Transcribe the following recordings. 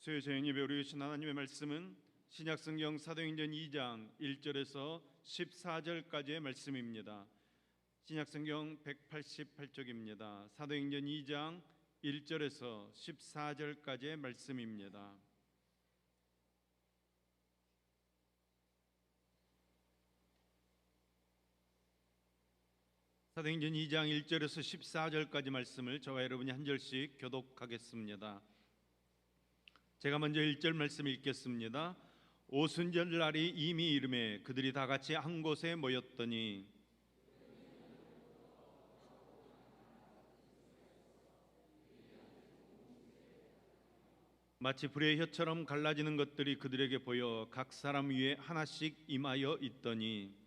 수요 저녁 예배 우리 주신 하나님의 말씀은 신약성경 사도행전 2장 1절에서 14절까지의 말씀입니다. 신약성경 188쪽입니다. 사도행전 2장 1절에서 14절까지의 말씀입니다. 사도행전 2장 1절에서 14절까지 말씀을 저와 여러분이 한 절씩 교독하겠습니다. 제가 먼저 1절 말씀 읽겠습니다. 오순절 날이 이미 이르매 그들이 다 같이 한 곳에 모였더니 마치 불의 혀처럼 갈라지는 것들이 그들에게 보여 각 사람 위에 하나씩 임하여 있더니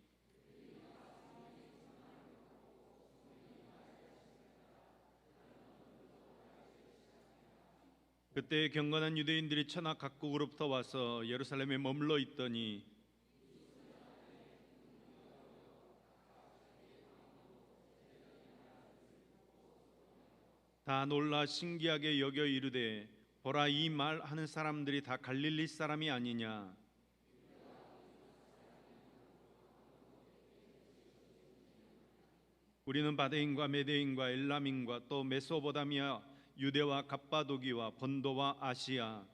그때 경건한 유대인들이 천하 각국으로부터 와서 예루살렘에 머물러 있더니 다 놀라 신기하게 여겨 이르되 보라, 이 말 하는 사람들이 다 갈릴리 사람이 아니냐. 우리는 바데인과 메데인과 엘람인과 또 메소보다미아 유대와 갑바도기와 본도와 아시아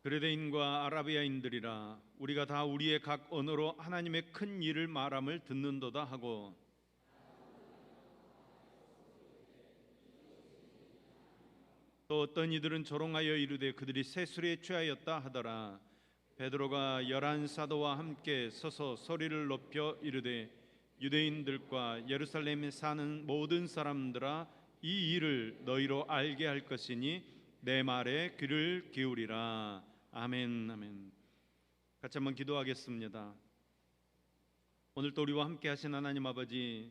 그레데인과 아라비아인들이라 우리가 다 우리의 각 언어로 하나님의 큰 일을 말함을 듣는도다 하고 또 어떤 이들은 조롱하여 이르되 그들이 새술에 취하였다 하더라. 베드로가 11 사도와 함께 서서 소리를 높여 이르되 유대인들과 예루살렘에 사는 모든 사람들아, 이 일을 너희로 알게 할 것이니 내 말에 귀를 기울이라. 아멘. 아멘. 같이 한번 기도하겠습니다. 오늘도 우리와 함께 하신 하나님 아버지,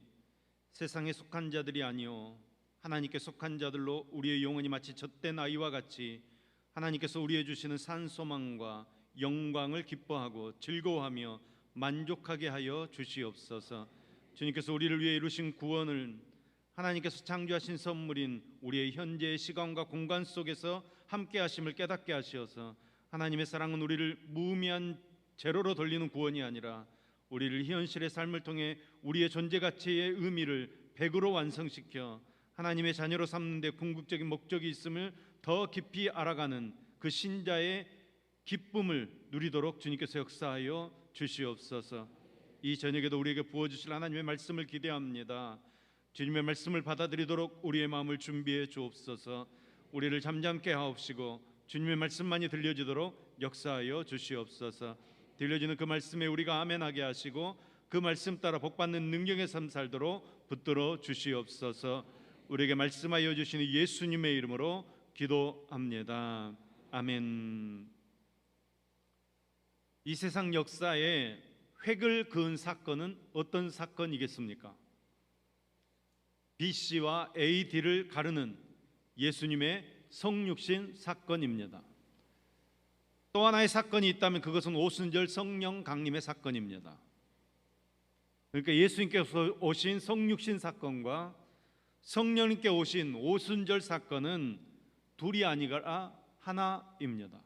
세상에 속한 자들이 아니요 하나님께 속한 자들로 우리의 영혼이 마치 젖된 아이와 같이 하나님께서 우리에 주시는 산소망과 영광을 기뻐하고 즐거워하며 만족하게 하여 주시옵소서. 주님께서 우리를 위해 이루신 구원을 하나님께서 창조하신 선물인 우리의 현재의 시간과 공간 속에서 함께 하심을 깨닫게 하시어서 하나님의 사랑은 우리를 무의미한 제로로 돌리는 구원이 아니라 우리를 현실의 삶을 통해 우리의 존재 가치의 의미를 100으로 완성시켜 하나님의 자녀로 삼는 데 궁극적인 목적이 있음을 더 깊이 알아가는 그 신자의 기쁨을 누리도록 주님께서 역사하여 주시옵소서. 이 저녁에도 우리에게 부어주실 하나님의 말씀을 기대합니다. 주님의 말씀을 받아들이도록 우리의 마음을 준비해 주옵소서. 우리를 잠잠케 하옵시고 주님의 말씀만이 들려지도록 역사하여 주시옵소서. 들려지는 그 말씀에 우리가 아멘하게 하시고 그 말씀 따라 복받는 능력의 삶 살도록 붙들어 주시옵소서. 우리에게 말씀하여 주시는 예수님의 이름으로 기도합니다. 아멘. 이 세상 역사에 획을 그은 사건은 어떤 사건이겠습니까? BC와 AD를 가르는 예수님의 성육신 사건입니다. 또 하나의 사건이 있다면 그것은 오순절 성령 강림의 사건입니다. 그러니까 예수님께서 오신 성육신 사건과 성령님께 오신 오순절 사건은 둘이 아니라 하나입니다.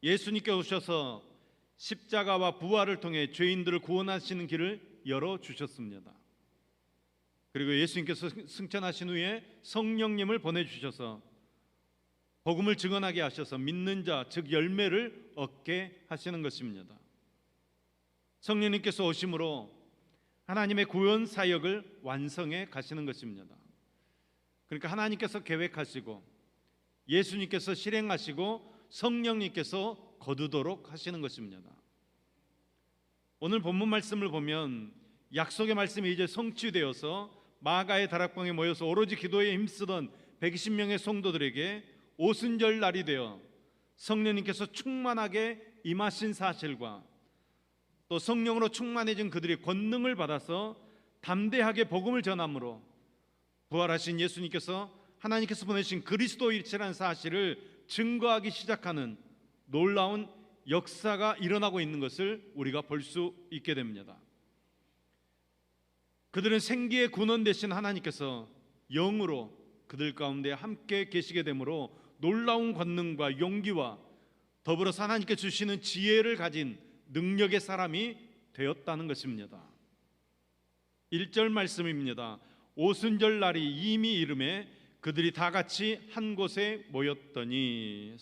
예수님께 오셔서 십자가와 부활을 통해 죄인들을 구원하시는 길을 열어주셨습니다. 그리고 예수님께서 승천하신 후에 성령님을 보내주셔서 복음을 증언하게 하셔서 믿는 자, 즉 열매를 얻게 하시는 것입니다. 성령님께서 오심으로 하나님의 구원 사역을 완성해 가시는 것입니다. 그러니까 하나님께서 계획하시고 예수님께서 실행하시고 성령님께서 거두도록 하시는 것입니다. 오늘 본문 말씀을 보면 약속의 말씀이 이제 성취되어서 마가의 다락방에 모여서 오로지 기도에 힘쓰던 120명의 성도들에게 오순절 날이 되어 성령님께서 충만하게 임하신 사실과 또 성령으로 충만해진 그들이 권능을 받아서 담대하게 복음을 전함으로 부활하신 예수님께서 하나님께서 보내신 그리스도일체라는 사실을 증거하기 시작하는 놀라운 역사가 일어나고 있는 것을 우리가 볼 수 있게 됩니다. 그들은 생기의 근원 되신 하나님께서 영으로 그들 가운데 함께 계시게 되므로 놀라운 권능과 용기와 더불어서 하나님께 주시는 지혜를 가진 능력의 사람이 되었다는 것입니다. 1절 말씀입니다. 오순절 날이 이미 이름에 그들이 다 같이 한 곳에 모였더니,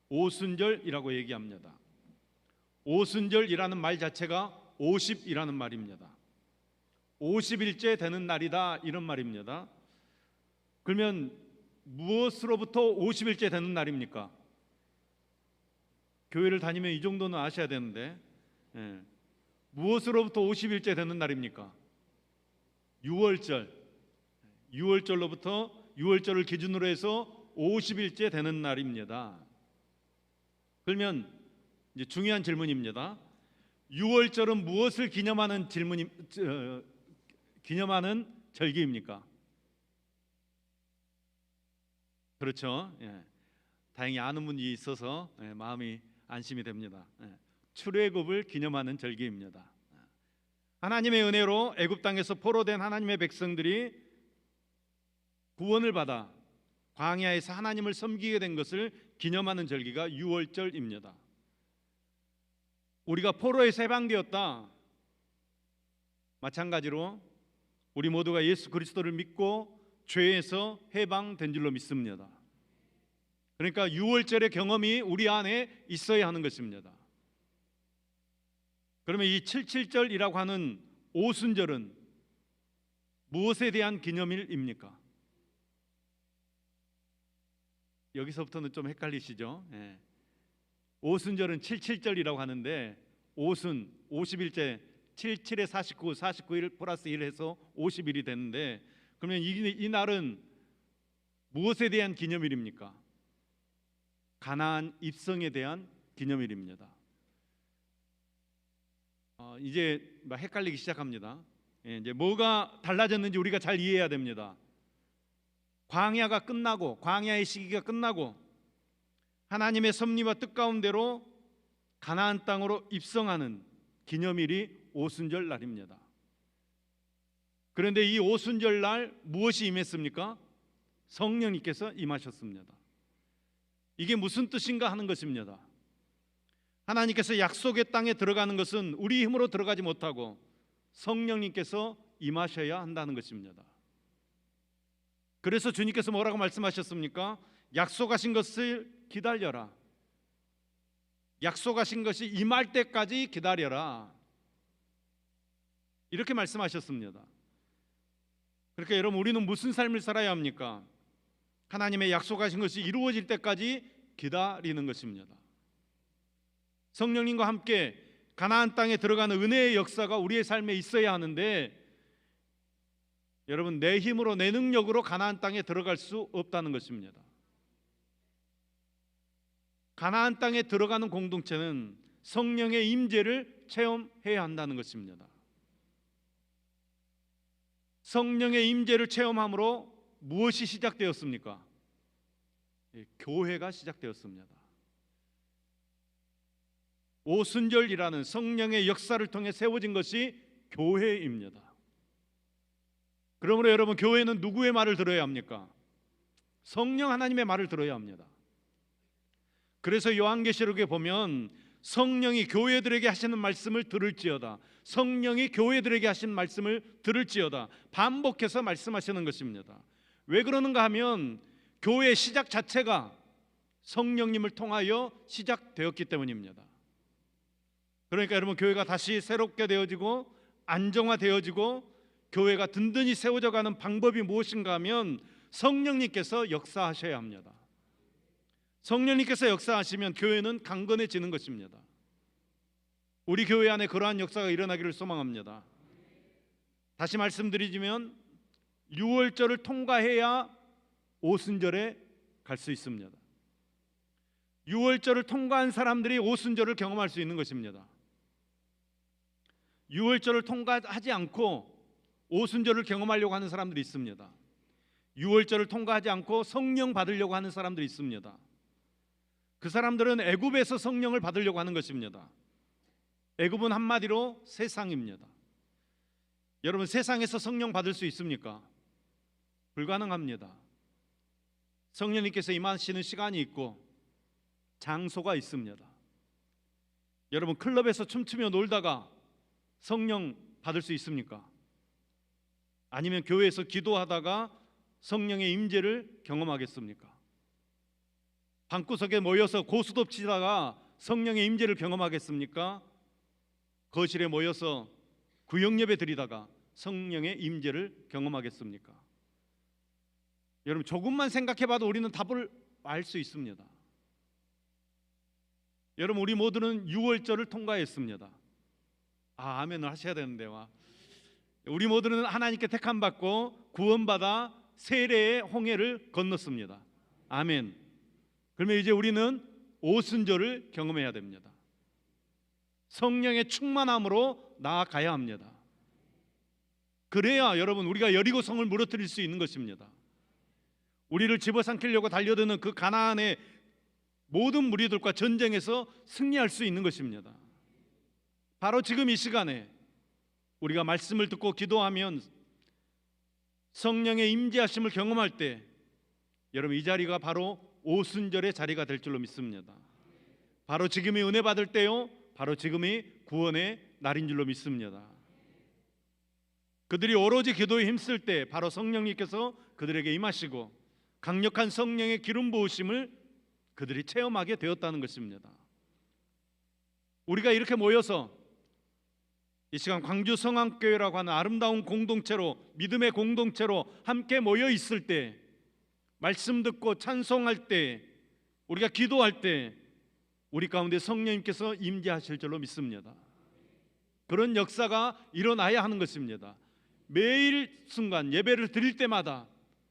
오순절이라고 얘기합니다. 오순절이라는 말 자체가 50이라는 말입니다. 50일째 되는 날이다, 이런 말입니다. 그러면 무엇으로부터 50일째 되는 날입니까? 교회를 다니면 이 정도는 아셔야 되는데, 무엇으로부터 50일째 되는 날입니까? 6월절. 6월절로부터 6월절을 기준으로 해서 50일째 되는 날입니다. 그러면 이제 중요한 질문입니다. 6월절은 무엇을 기념하는 기념하는 절기입니까? 그렇죠. 다행히 아는 분이 있어서 마음이 안심이 됩니다. 출애굽을 기념하는 절기입니다. 하나님의 은혜로 애굽 땅에서 포로된 하나님의 백성들이 구원을 받아 광야에서 하나님을 섬기게 된 것을 기념하는 절기가 6월절입니다. 우리가 포로에서 해방되었다. 마찬가지로 우리 모두가 예수 그리스도를 믿고 죄에서 해방된 줄로 믿습니다. 그러니까 6월절의 경험이 우리 안에 있어야 하는 것입니다. 그러면 이 77절이라고 하는 오순절은 무엇에 대한 기념일입니까? 여기서부터는 좀 헷갈리시죠? 오순절은 77절이라고 하는데, 오순 50일째 77에 49, 49일 플러스 1 해서 50일이 되는데, 그러면 이 날은 무엇에 대한 기념일입니까? 가나안 입성에 대한 기념일입니다. 이제 막 헷갈리기 시작합니다. 이제 뭐가 달라졌는지 우리가 잘 이해해야 됩니다. 광야가 끝나고, 광야의 시기가 끝나고 하나님의 섭리와 뜻 가운데로 가나안 땅으로 입성하는 기념일이 오순절 날입니다. 그런데 이 오순절 날 무엇이 임했습니까? 성령님께서 임하셨습니다. 이게 무슨 뜻인가 하는 것입니다. 하나님께서 약속의 땅에 들어가는 것은 우리 힘으로 들어가지 못하고 성령님께서 임하셔야 한다는 것입니다. 그래서 주님께서 뭐라고 말씀하셨습니까? 약속하신 것을 기다려라. 약속하신 것이 임할 때까지 기다려라. 이렇게 말씀하셨습니다. 그러니까 여러분, 우리는 무슨 삶을 살아야 합니까? 하나님의 약속하신 것이 이루어질 때까지 기다리는 것입니다. 성령님과 함께 가나안 땅에 들어가는 은혜의 역사가 우리의 삶에 있어야 하는데, 여러분, 내 힘으로 내 능력으로 가나안 땅에 들어갈 수 없다는 것입니다. 가나안 땅에 들어가는 공동체는 성령의 임재를 체험해야 한다는 것입니다. 성령의 임재를 체험함으로 무엇이 시작되었습니까? 교회가 시작되었습니다. 오순절이라는 성령의 역사를 통해 세워진 것이 교회입니다. 그러므로 여러분, 교회는 누구의 말을 들어야 합니까? 성령 하나님의 말을 들어야 합니다. 그래서 요한계시록에 보면 성령이 교회들에게 하시는 말씀을 들을지어다, 성령이 교회들에게 하신 말씀을 들을지어다 반복해서 말씀하시는 것입니다. 왜 그러는가 하면 교회의 시작 자체가 성령님을 통하여 시작되었기 때문입니다. 그러니까 여러분, 교회가 다시 새롭게 되어지고 안정화되어지고 교회가 든든히 세워져가는 방법이 무엇인가 하면 성령님께서 역사하셔야 합니다. 성령님께서 역사하시면 교회는 강건해지는 것입니다. 우리 교회 안에 그러한 역사가 일어나기를 소망합니다. 다시 말씀드리자면 6월절을 통과해야 오순절에 갈 수 있습니다. 6월절을 통과한 사람들이 오순절을 경험할 수 있는 것입니다. 6월절을 통과하지 않고 오순절을 경험하려고 하는 사람들이 있습니다. 6월절을 통과하지 않고 성령 받으려고 하는 사람들이 있습니다. 그 사람들은 애굽에서 성령을 받으려고 하는 것입니다. 애굽은 한마디로 세상입니다. 여러분, 세상에서 성령 받을 수 있습니까? 불가능합니다. 성령님께서 임하시는 시간이 있고 장소가 있습니다. 여러분, 클럽에서 춤추며 놀다가 성령 받을 수 있습니까? 아니면 교회에서 기도하다가 성령의 임재를 경험하겠습니까? 방구석에 모여서 고스톱 치다가 성령의 임재를 경험하겠습니까? 거실에 모여서 구역예배 드리다가 성령의 임재를 경험하겠습니까? 여러분, 조금만 생각해봐도 우리는 답을 알 수 있습니다. 여러분, 우리 모두는 6월절을 통과했습니다. 아멘을 하셔야 되는데, 우리 모두는 하나님께 택함 받고 구원받아 세례의 홍해를 건넜습니다. 아멘. 그러면 이제 우리는 오순절을 경험해야 됩니다. 성령의 충만함으로 나아가야 합니다. 그래야 여러분, 우리가 여리고성을 무너뜨릴 수 있는 것입니다. 우리를 집어삼키려고 달려드는 그 가나안의 모든 무리들과 전쟁에서 승리할 수 있는 것입니다. 바로 지금 이 시간에 우리가 말씀을 듣고 기도하면 성령의 임재하심을 경험할 때, 여러분, 이 자리가 바로 오순절의 자리가 될 줄로 믿습니다. 바로 지금이 은혜 받을 때요, 바로 지금이 구원의 날인 줄로 믿습니다. 그들이 오로지 기도에 힘쓸 때 바로 성령님께서 그들에게 임하시고 강력한 성령의 기름 부으심을 그들이 체험하게 되었다는 것입니다. 우리가 이렇게 모여서 이 시간 광주 성황교회라고 하는 아름다운 공동체로, 믿음의 공동체로 함께 모여 있을 때, 말씀 듣고 찬송할 때, 우리가 기도할 때 우리 가운데 성령님께서 임재하실 줄로 믿습니다. 그런 역사가 일어나야 하는 것입니다. 매일 순간 예배를 드릴 때마다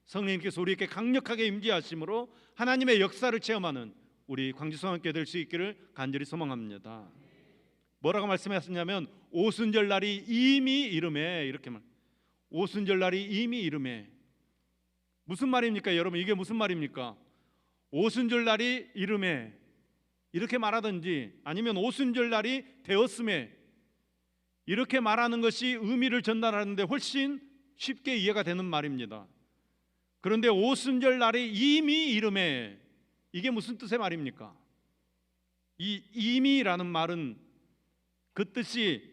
성령님께서 우리에게 강력하게 임재하심으로 하나님의 역사를 체험하는 우리 광주 성황교회 될 수 있기를 간절히 소망합니다. 뭐라고 말씀하셨냐면 오순절 날이 이미 이르매, 이렇게 말. 오순절 날이 이미 이르매. 무슨 말입니까, 여러분? 이게 무슨 말입니까? 오순절 날이 이르매 이렇게 말하든지, 아니면 오순절 날이 되었음에 이렇게 말하는 것이 의미를 전달하는데 훨씬 쉽게 이해가 되는 말입니다. 그런데 오순절 날이 이미 이르매, 이게 무슨 뜻의 말입니까? 이 이미라는 말은 그 뜻이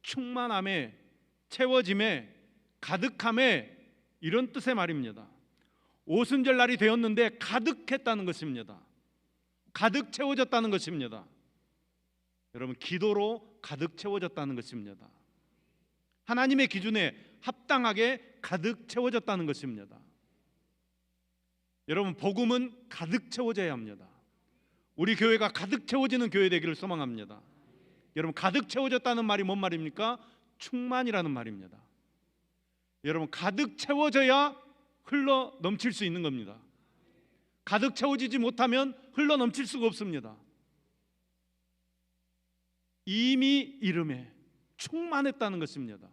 충만함에, 채워짐에, 가득함에, 이런 뜻의 말입니다. 오순절 날이 되었는데 가득했다는 것입니다. 가득 채워졌다는 것입니다. 여러분, 기도로 가득 채워졌다는 것입니다. 하나님의 기준에 합당하게 가득 채워졌다는 것입니다. 여러분, 복음은 가득 채워져야 합니다. 우리 교회가 가득 채워지는 교회 되기를 소망합니다. 여러분, 가득 채워졌다는 말이 뭔 말입니까? 충만이라는 말입니다. 여러분, 가득 채워져야 흘러 넘칠 수 있는 겁니다. 가득 채워지지 못하면 흘러 넘칠 수가 없습니다. 이미 이름에 충만했다는 것입니다.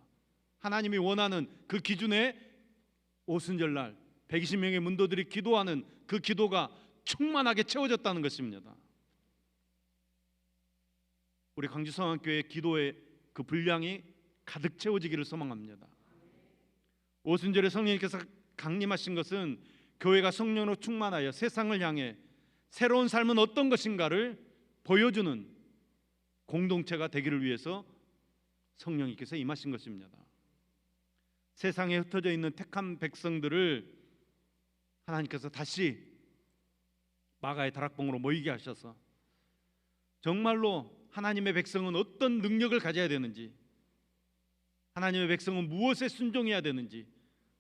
하나님이 원하는 그 기준에 오순절날 120명의 문도들이 기도하는 그 기도가 충만하게 채워졌다는 것입니다. 우리 광주성황교회 기도의 그 분량이 가득 채워지기를 소망합니다. 오순절에 성령님께서 강림하신 것은 교회가 성령으로 충만하여 세상을 향해 새로운 삶은 어떤 것인가를 보여주는 공동체가 되기를 위해서 성령님께서 임하신 것입니다. 세상에 흩어져 있는 택한 백성들을 하나님께서 다시 마가의 다락방으로 모이게 하셔서 정말로 하나님의 백성은 어떤 능력을 가져야 되는지, 하나님의 백성은 무엇에 순종해야 되는지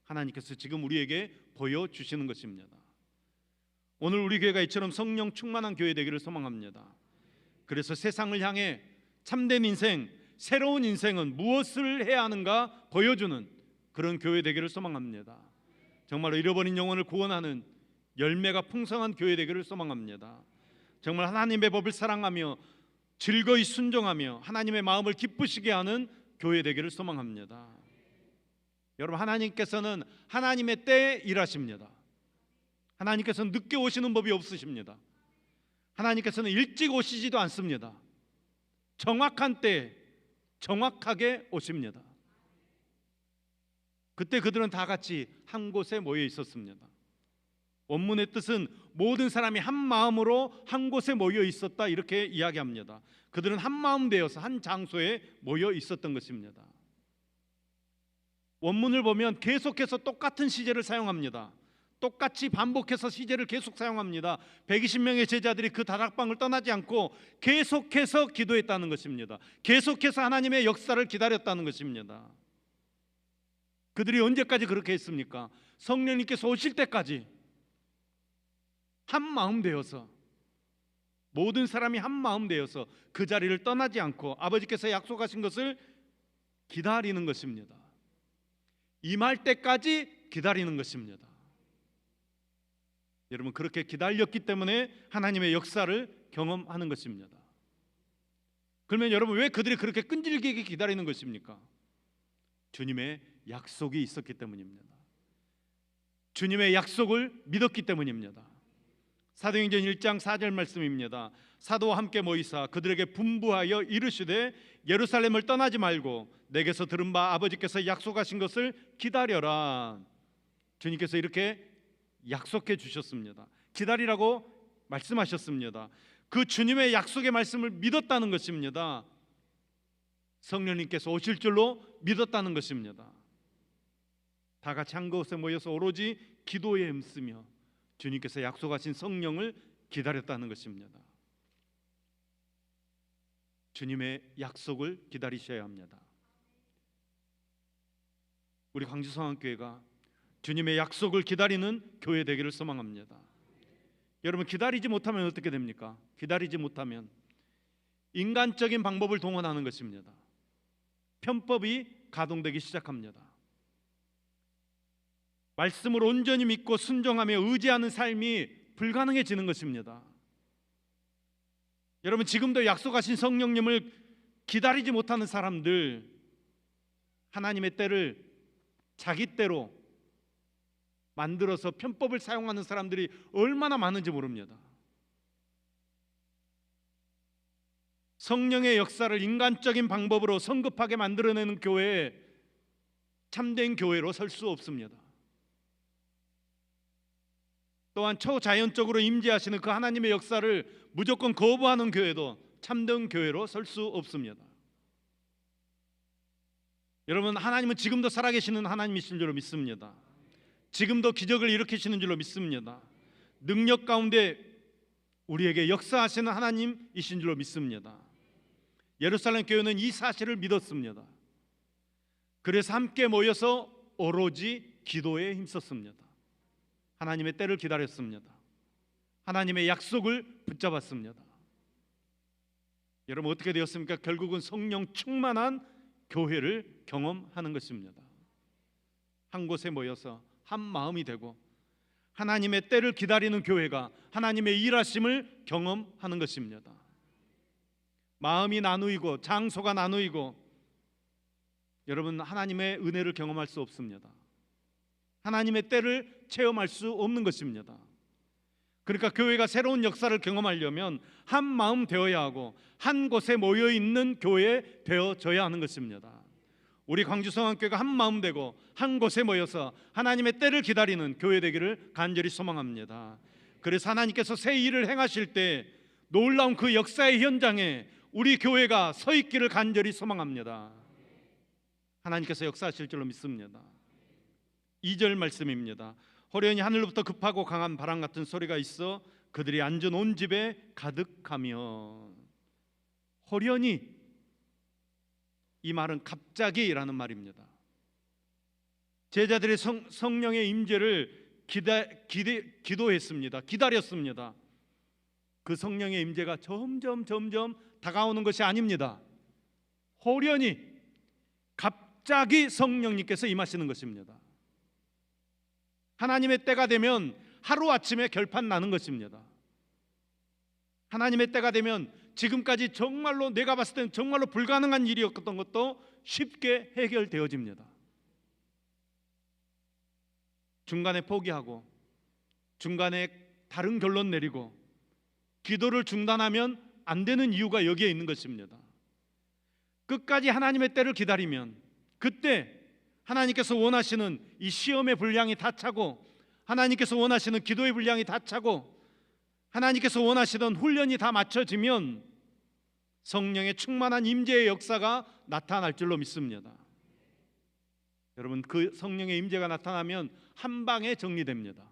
하나님께서 지금 우리에게 보여주시는 것입니다. 오늘 우리 교회가 이처럼 성령 충만한 교회 되기를 소망합니다. 그래서 세상을 향해 참된 인생, 새로운 인생은 무엇을 해야 하는가 보여주는 그런 교회 되기를 소망합니다. 정말로 잃어버린 영혼을 구원하는 열매가 풍성한 교회 되기를 소망합니다. 정말 하나님의 법을 사랑하며 즐거이 순종하며 하나님의 마음을 기쁘시게 하는 교회 되기를 소망합니다. 여러분, 하나님께서는 하나님의 때에 일하십니다. 하나님께서는 늦게 오시는 법이 없으십니다. 하나님께서는 일찍 오시지도 않습니다. 정확한 때 정확하게 오십니다. 그때 그들은 다 같이 한 곳에 모여 있었습니다. 원문의 뜻은 모든 사람이 한 마음으로 한 곳에 모여 있었다, 이렇게 이야기합니다. 그들은 한 마음 되어서 한 장소에 모여 있었던 것입니다. 원문을 보면 계속해서 똑같은 시제를 사용합니다. 똑같이 반복해서 시제를 계속 사용합니다. 120명의 제자들이 그 다락방을 떠나지 않고 계속해서 기도했다는 것입니다. 계속해서 하나님의 역사를 기다렸다는 것입니다. 그들이 언제까지 그렇게 했습니까? 성령님께서 오실 때까지 한 마음 되어서, 모든 사람이 한 마음 되어서 그 자리를 떠나지 않고 아버지께서 약속하신 것을 기다리는 것입니다. 임할 때까지 기다리는 것입니다. 여러분, 그렇게 기다렸기 때문에 하나님의 역사를 경험하는 것입니다. 그러면 여러분, 왜 그들이 그렇게 끈질기게 기다리는 것입니까? 주님의 약속이 있었기 때문입니다. 주님의 약속을 믿었기 때문입니다. 사도행전 1장 4절 말씀입니다. 사도와 함께 모이사 그들에게 분부하여 이르시되 예루살렘을 떠나지 말고 내게서 들은 바 아버지께서 약속하신 것을 기다려라. 주님께서 이렇게 약속해 주셨습니다. 기다리라고 말씀하셨습니다. 그 주님의 약속의 말씀을 믿었다는 것입니다. 성령님께서 오실 줄로 믿었다는 것입니다. 다 같이 한 곳에 모여서 오로지 기도에 힘쓰며 주님께서 약속하신 성령을 기다렸다는 것입니다. 주님의 약속을 기다리셔야 합니다. 우리 광주성안교회가 주님의 약속을 기다리는 교회 되기를 소망합니다. 여러분, 기다리지 못하면 어떻게 됩니까? 기다리지 못하면 인간적인 방법을 동원하는 것입니다. 편법이 가동되기 시작합니다. 말씀을 온전히 믿고 순종하며 의지하는 삶이 불가능해지는 것입니다. 여러분, 지금도 약속하신 성령님을 기다리지 못하는 사람들, 하나님의 때를 자기 때로 만들어서 편법을 사용하는 사람들이 얼마나 많은지 모릅니다. 성령의 역사를 인간적인 방법으로 성급하게 만들어내는 교회에 참된 교회로 설 수 없습니다. 또한 초자연적으로 임재하시는 그 하나님의 역사를 무조건 거부하는 교회도 참된 교회로 설 수 없습니다. 여러분, 하나님은 지금도 살아계시는 하나님이신 줄로 믿습니다. 지금도 기적을 일으키시는 줄로 믿습니다. 능력 가운데 우리에게 역사하시는 하나님이신 줄로 믿습니다. 예루살렘 교회는 이 사실을 믿었습니다. 그래서 함께 모여서 오로지 기도에 힘썼습니다. 하나님의 때를 기다렸습니다. 하나님의 약속을 붙잡았습니다. 여러분, 어떻게 되었습니까? 결국은 성령 충만한 교회를 경험하는 것입니다. 한 곳에 모여서 한 마음이 되고 하나님의 때를 기다리는 교회가 하나님의 일하심을 경험하는 것입니다. 마음이 나누이고 장소가 나누이고 여러분, 하나님의 은혜를 경험할 수 없습니다. 하나님의 때를 체험할 수 없는 것입니다. 그러니까 교회가 새로운 역사를 경험하려면 한 마음 되어야 하고 한 곳에 모여 있는 교회 되어져야 하는 것입니다. 우리 광주성안교회가 한 마음 되고 한 곳에 모여서 하나님의 때를 기다리는 교회 되기를 간절히 소망합니다. 그래서 하나님께서 새 일을 행하실 때 놀라운 그 역사의 현장에 우리 교회가 서 있기를 간절히 소망합니다. 하나님께서 역사하실 줄로 믿습니다. 2절 말씀입니다. 호련히 하늘로부터 급하고 강한 바람 같은 소리가 있어 그들이 앉은 온 집에 가득하며. 호련히, 이 말은 갑자기라는 말입니다. 제자들이 성령의 임재를 기도했습니다. 기다렸습니다. 그 성령의 임재가 점점 다가오는 것이 아닙니다. 호련히, 갑자기 성령님께서 임하시는 것입니다. 하나님의 때가 되면 하루아침에 결판 나는 것입니다. 하나님의 때가 되면 지금까지 정말로 내가 봤을 때는 정말로 불가능한 일이었던 것도 쉽게 해결되어집니다. 중간에 포기하고 중간에 다른 결론 내리고 기도를 중단하면 안 되는 이유가 여기에 있는 것입니다. 끝까지 하나님의 때를 기다리면 그때 하나님께서 원하시는 이 시험의 분량이 다 차고, 하나님께서 원하시는 기도의 분량이 다 차고, 하나님께서 원하시던 훈련이 다 맞춰지면 성령의 충만한 임재의 역사가 나타날 줄로 믿습니다. 여러분, 그 성령의 임재가 나타나면 한 방에 정리됩니다.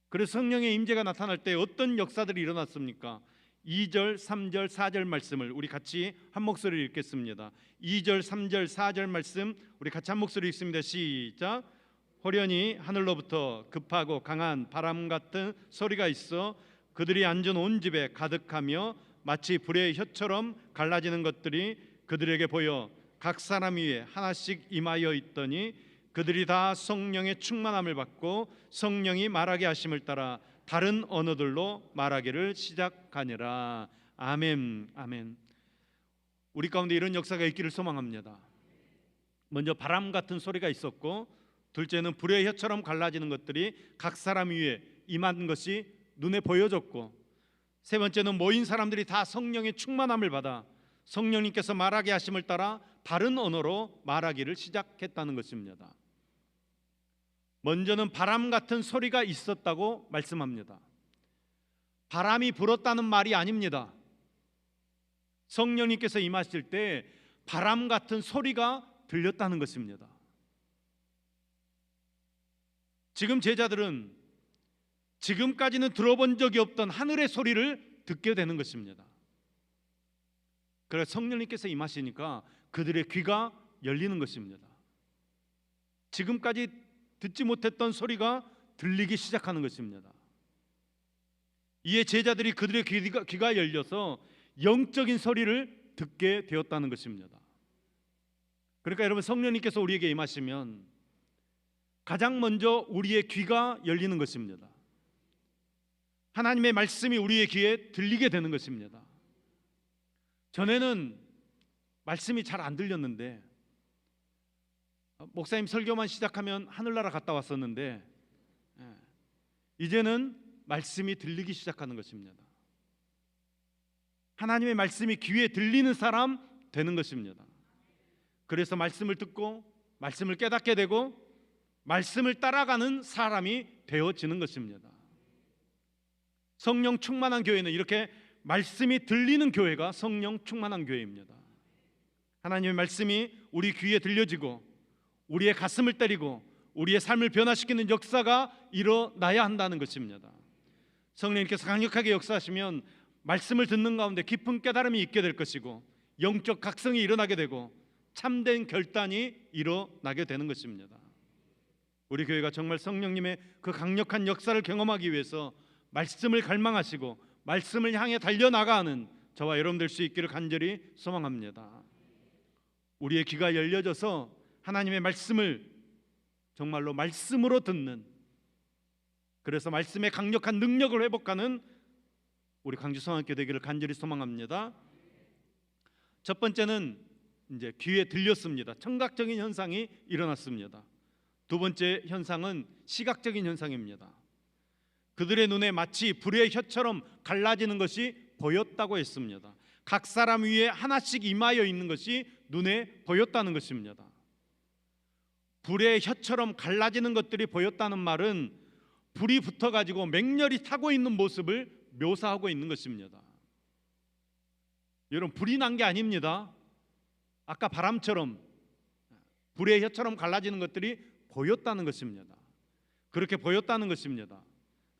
그래서 성령의 임재가 나타날 때 어떤 역사들이 일어났습니까? 2절, 3절, 4절 말씀을 우리 같이 한 목소리로 읽겠습니다. 2절, 3절, 4절 말씀 우리 같이 한 목소리로 읽습니다. 시작. 호련히 하늘로부터 급하고 강한 바람 같은 소리가 있어 그들이 앉은 온 집에 가득하며 마치 불의 혀처럼 갈라지는 것들이 그들에게 보여 각 사람 위에 하나씩 임하여 있더니 그들이 다 성령의 충만함을 받고 성령이 말하게 하심을 따라 다른 언어들로 말하기를 시작하니라. 아멘. 아멘. 우리 가운데 이런 역사가 있기를 소망합니다. 먼저 바람 같은 소리가 있었고, 둘째는 불의 혀처럼 갈라지는 것들이 각 사람 위에 임한 것이 눈에 보여졌고, 세 번째는 모인 사람들이 다 성령의 충만함을 받아 성령님께서 말하게 하심을 따라 다른 언어로 말하기를 시작했다는 것입니다. 먼저는 바람 같은 소리가 있었다고 말씀합니다. 바람이 불었다는 말이 아닙니다. 성령님께서 임하실 때 바람 같은 소리가 들렸다는 것입니다. 지금 제자들은 지금까지는 들어본 적이 없던 하늘의 소리를 듣게 되는 것입니다. 그래서 성령님께서 임하시니까 그들의 귀가 열리는 것입니다. 지금까지 듣지 못했던 소리가 들리기 시작하는 것입니다. 이에 제자들이 그들의 귀가 열려서 영적인 소리를 듣게 되었다는 것입니다. 그러니까 여러분, 성령님께서 우리에게 임하시면 가장 먼저 우리의 귀가 열리는 것입니다. 하나님의 말씀이 우리의 귀에 들리게 되는 것입니다. 전에는 말씀이 잘 안 들렸는데, 목사님 설교만 시작하면 하늘나라 갔다 왔었는데, 이제는 말씀이 들리기 시작하는 것입니다. 하나님의 말씀이 귀에 들리는 사람 되는 것입니다. 그래서 말씀을 듣고 말씀을 깨닫게 되고 말씀을 따라가는 사람이 되어지는 것입니다. 성령 충만한 교회는 이렇게 말씀이 들리는 교회가 성령 충만한 교회입니다. 하나님의 말씀이 우리 귀에 들려지고 우리의 가슴을 때리고 우리의 삶을 변화시키는 역사가 일어나야 한다는 것입니다. 성령님께서 강력하게 역사하시면 말씀을 듣는 가운데 깊은 깨달음이 있게 될 것이고 영적 각성이 일어나게 되고 참된 결단이 일어나게 되는 것입니다. 우리 교회가 정말 성령님의 그 강력한 역사를 경험하기 위해서 말씀을 갈망하시고 말씀을 향해 달려나가는 저와 여러분 될 수 있기를 간절히 소망합니다. 우리의 귀가 열려져서 하나님의 말씀을 정말로 말씀으로 듣는, 그래서 말씀의 강력한 능력을 회복하는 우리 광주 성악교 되기를 간절히 소망합니다. 첫 번째는 이제 귀에 들렸습니다. 청각적인 현상이 일어났습니다. 두 번째 현상은 시각적인 현상입니다. 그들의 눈에 마치 불의 혀처럼 갈라지는 것이 보였다고 했습니다. 각 사람 위에 하나씩 임하여 있는 것이 눈에 보였다는 것입니다. 불의 혀처럼 갈라지는 것들이 보였다는 말은 불이 붙어가지고 맹렬히 타고 있는 모습을 묘사하고 있는 것입니다. 여러분, 불이 난 게 아닙니다. 아까 바람처럼 불의 혀처럼 갈라지는 것들이 보였다는 것입니다. 그렇게 보였다는 것입니다.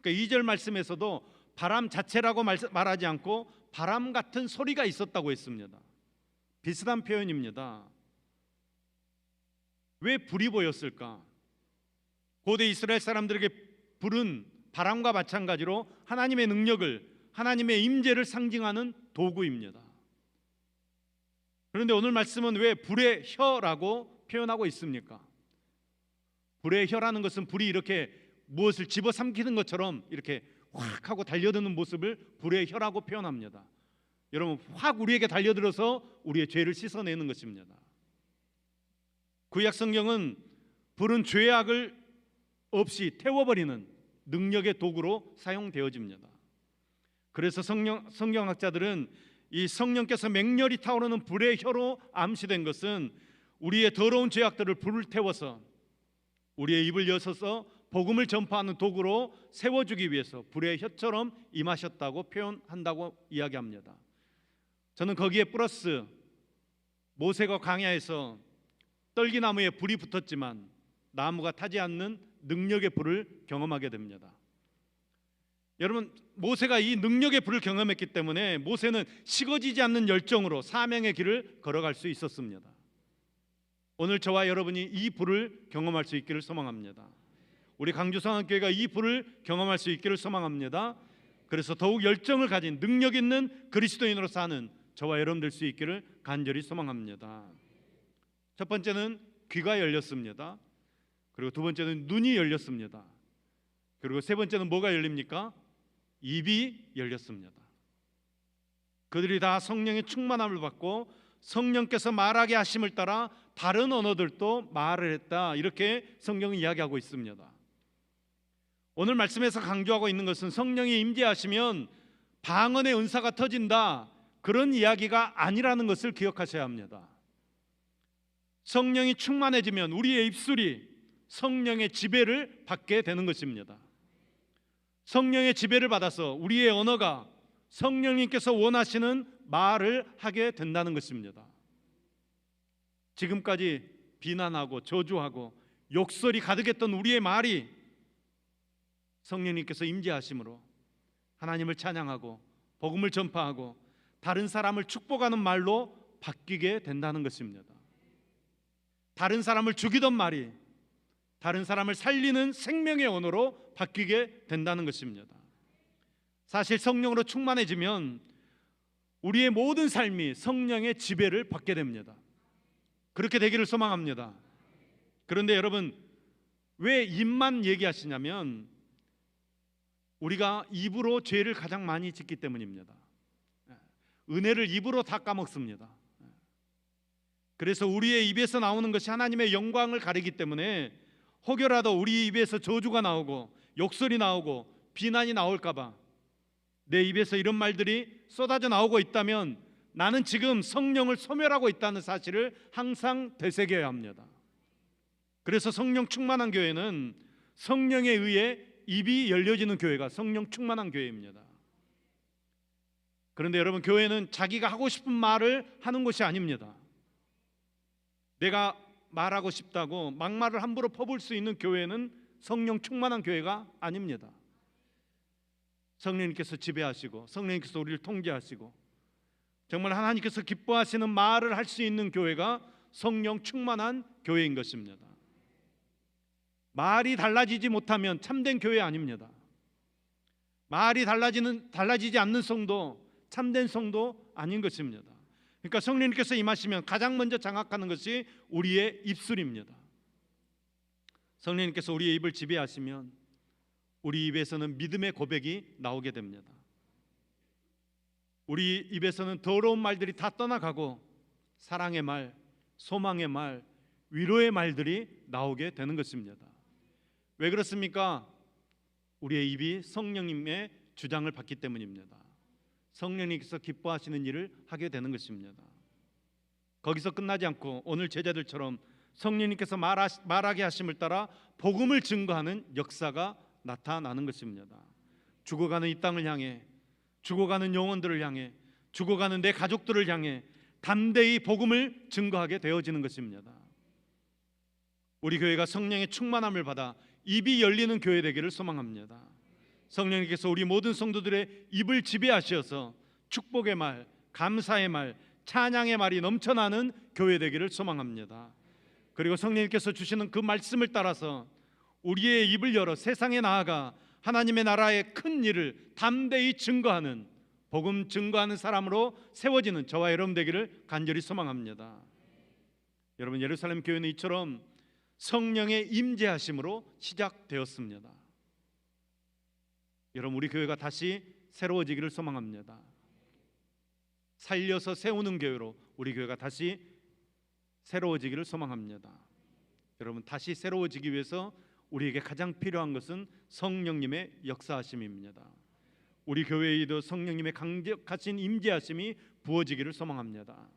그러니까 2절 말씀에서도 바람 자체라고 말하지 않고 바람 같은 소리가 있었다고 했습니다. 비슷한 표현입니다. 왜 불이 보였을까? 고대 이스라엘 사람들에게 불은 바람과 마찬가지로 하나님의 능력을, 하나님의 임재를 상징하는 도구입니다. 그런데 오늘 말씀은 왜 불의 혀라고 표현하고 있습니까? 불의 혀라는 것은 불이 이렇게 무엇을 집어삼키는 것처럼 이렇게 확 하고 달려드는 모습을 불의 혀라고 표현합니다. 여러분, 확 우리에게 달려들어서 우리의 죄를 씻어내는 것입니다. 구약 성경은 불은 죄악을 없이 태워버리는, 능력의 도구로 사용되어집니다. 그래서 성경학자들은 이 성령께서 맹렬히 타오르는 불의 혀로 암시된 것은 우리의 더러운 죄악들을 불태워서 우리의 입을 여서서 복음을 전파하는 도구로 세워주기 위해서 불의 혀처럼 임하셨다고 표현한다고 이야기합니다. 저는 거기에 플러스 모세가 광야에서 떨기나무에 불이 붙었지만 나무가 타지 않는 능력의 불을 경험하게 됩니다. 여러분, 모세가 이 능력의 불을 경험했기 때문에 모세는 식어지지 않는 열정으로 사명의 길을 걸어갈 수 있었습니다. 오늘 저와 여러분이 이 불을 경험할 수 있기를 소망합니다. 우리 강주성학교회가 이 불을 경험할 수 있기를 소망합니다. 그래서 더욱 열정을 가진 능력 있는 그리스도인으로 사는 저와 여러분들 수 있기를 간절히 소망합니다. 첫 번째는 귀가 열렸습니다. 그리고 두 번째는 눈이 열렸습니다. 그리고 세 번째는 뭐가 열립니까? 입이 열렸습니다. 그들이 다 성령의 충만함을 받고 성령께서 말하게 하심을 따라 다른 언어들도 말을 했다. 이렇게 성경은 이야기하고 있습니다. 오늘 말씀에서 강조하고 있는 것은 성령이 임재하시면 방언의 은사가 터진다, 그런 이야기가 아니라는 것을 기억하셔야 합니다. 성령이 충만해지면 우리의 입술이 성령의 지배를 받게 되는 것입니다. 성령의 지배를 받아서 우리의 언어가 성령님께서 원하시는 말을 하게 된다는 것입니다. 지금까지 비난하고 저주하고 욕설이 가득했던 우리의 말이 성령님께서 임재하심으로 하나님을 찬양하고 복음을 전파하고 다른 사람을 축복하는 말로 바뀌게 된다는 것입니다. 다른 사람을 죽이던 말이 다른 사람을 살리는 생명의 언어로 바뀌게 된다는 것입니다. 사실 성령으로 충만해지면 우리의 모든 삶이 성령의 지배를 받게 됩니다. 그렇게 되기를 소망합니다. 그런데 여러분, 왜 입만 얘기하시냐면 우리가 입으로 죄를 가장 많이 짓기 때문입니다. 은혜를 입으로 다 까먹습니다. 그래서 우리의 입에서 나오는 것이 하나님의 영광을 가리기 때문에 혹여라도 우리 입에서 저주가 나오고 욕설이 나오고 비난이 나올까 봐 내 입에서 이런 말들이 쏟아져 나오고 있다면 나는 지금 성령을 소멸하고 있다는 사실을 항상 되새겨야 합니다. 그래서 성령 충만한 교회는 성령에 의해 입이 열려지는 교회가 성령 충만한 교회입니다. 그런데 여러분, 교회는 자기가 하고 싶은 말을 하는 것이 아닙니다. 내가 말하고 싶다고 막말을 함부로 퍼부을 수 있는 교회는 성령 충만한 교회가 아닙니다. 성령님께서 지배하시고 성령님께서 우리를 통제하시고 정말 하나님께서 기뻐하시는 말을 할 수 있는 교회가 성령 충만한 교회인 것입니다. 말이 달라지지 못하면 참된 교회 아닙니다. 말이 달라지지 않는 성도 참된 성도 아닌 것입니다. 그러니까 성령님께서 임하시면 가장 먼저 장악하는 것이 우리의 입술입니다. 성령님께서 우리의 입을 지배하시면 우리 입에서는 믿음의 고백이 나오게 됩니다. 우리 입에서는 더러운 말들이 다 떠나가고 사랑의 말, 소망의 말, 위로의 말들이 나오게 되는 것입니다. 왜 그렇습니까? 우리의 입이 성령님의 주장을 받기 때문입니다. 성령님께서 기뻐하시는 일을 하게 되는 것입니다. 거기서 끝나지 않고 오늘 제자들처럼 성령님께서 말하게 하심을 따라 복음을 증거하는 역사가 나타나는 것입니다. 죽어가는 이 땅을 향해, 죽어가는 영혼들을 향해, 죽어가는 내 가족들을 향해 담대히 복음을 증거하게 되어지는 것입니다. 우리 교회가 성령의 충만함을 받아 입이 열리는 교회 되기를 소망합니다. 성령님께서 우리 모든 성도들의 입을 지배하셔서 축복의 말, 감사의 말, 찬양의 말이 넘쳐나는 교회 되기를 소망합니다. 그리고 성령님께서 주시는 그 말씀을 따라서 우리의 입을 열어 세상에 나아가 하나님의 나라의 큰 일을 담대히 증거하는, 복음 증거하는 사람으로 세워지는 저와 여러분 되기를 간절히 소망합니다. 여러분, 예루살렘 교회는 이처럼 성령의 임재하심으로 시작되었습니다. 여러분, 우리 교회가 다시 새로워지기를 소망합니다. 살려서 세우는 교회로 우리 교회가 다시 새로워지기를 소망합니다. 여러분, 다시 새로워지기 위해서 우리에게 가장 필요한 것은 성령님의 역사하심입니다. 우리 교회에도 성령님의 강력하신 임재하심이 부어지기를 소망합니다.